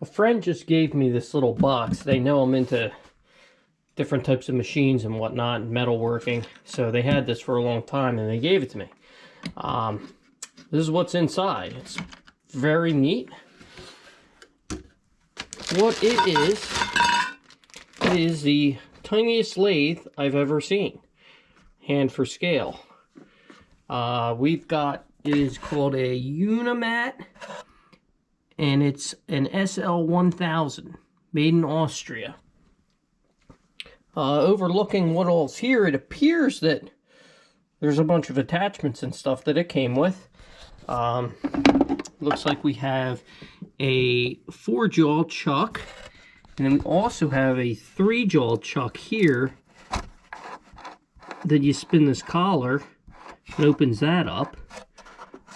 A friend just gave me this little box. They know I'm into different types of machines and whatnot, metalworking. So they had this for a long time and they gave it to me. This is what's inside. It's very neat. What it is the tiniest lathe I've ever seen. Hand for scale. We've got, it is called a Unimat, and it's an SL1000, made in Austria. Overlooking what all's here, it appears that there's a bunch of attachments and stuff that it came with. Looks like we have a 4-jaw chuck, and then we also have a 3-jaw chuck here that you spin this collar. It opens that up.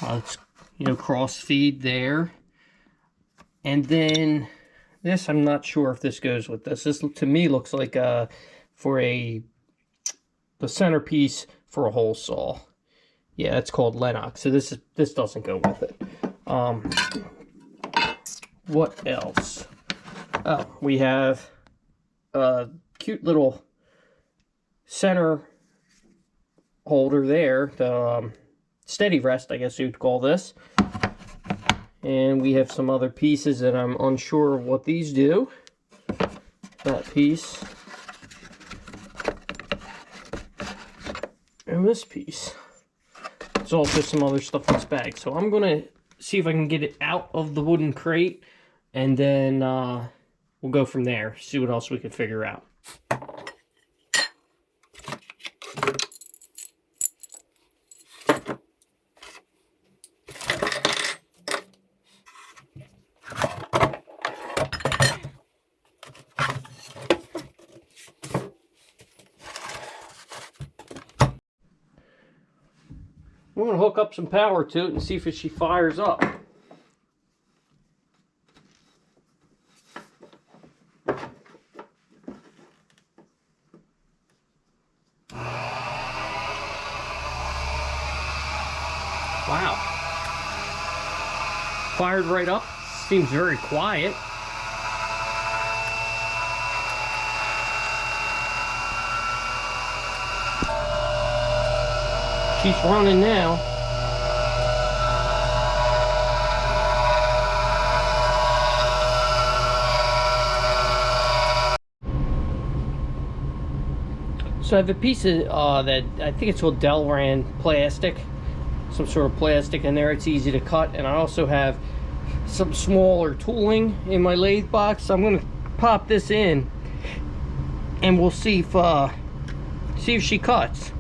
It's, you know, cross feed there. And then this, I'm not sure if this goes with this. This to me looks like for the centerpiece for a hole saw. Yeah, it's called Lennox. So this doesn't go with it. What else? Oh, we have a cute little center holder there, the steady rest, I guess you'd call this. And we have some other pieces that I'm unsure of what these do. That piece. And this piece. There's also some other stuff in this bag. So I'm going to see if I can get it out of the wooden crate. And then we'll go from there. See what else we can figure out. We're going to hook up some power to it and see if she fires up. Wow. Fired right up. Seems very quiet. She's running now. So I have a piece of that I think it's called Delran plastic, some sort of plastic in there. It's easy to cut, and I also have some smaller tooling in my lathe box. So I'm going to pop this in, and we'll see if she cuts.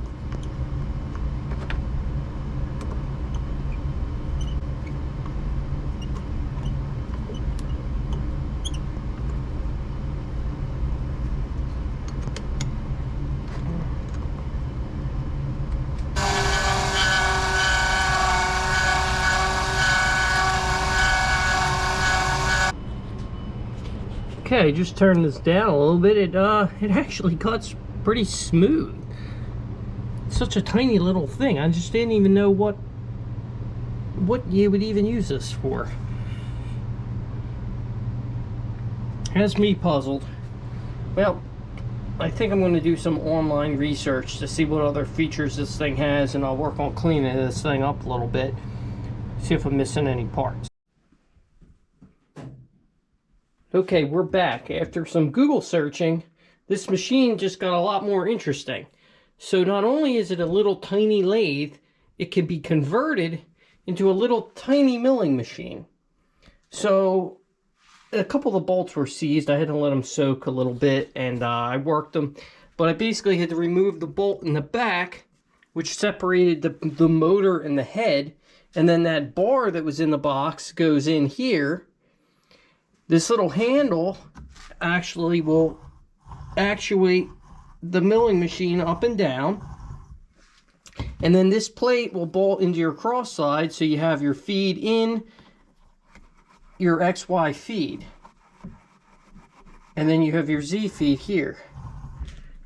Okay, just turn this down a little bit. It actually cuts pretty smooth. It's such a tiny little thing. I just didn't even know what you would even use this for. Has me puzzled. Well, I think I'm going to do some online research to see what other features this thing has, and I'll work on cleaning this thing up a little bit. See if I'm missing any parts. Okay, we're back. After some Google searching, this machine just got a lot more interesting. So not only is it a little tiny lathe, it can be converted into a little tiny milling machine. So a couple of the bolts were seized. I had to let them soak a little bit, and I worked them. But I basically had to remove the bolt in the back, which separated the motor and the head. And then that bar that was in the box goes in here. This little handle actually will actuate the milling machine up and down. And then this plate will bolt into your cross side, so you have your feed in, your XY feed. And then you have your Z feed here.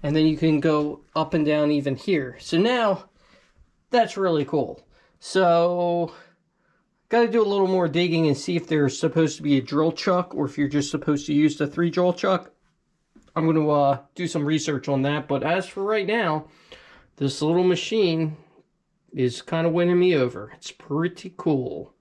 And then you can go up and down even here. So now, that's really cool. So Got to do a little more digging and see if there's supposed to be a drill chuck or if you're just supposed to use the 3-drill chuck. I'm going to do some research on that. But as for right now, this little machine is kind of winning me over. It's pretty cool.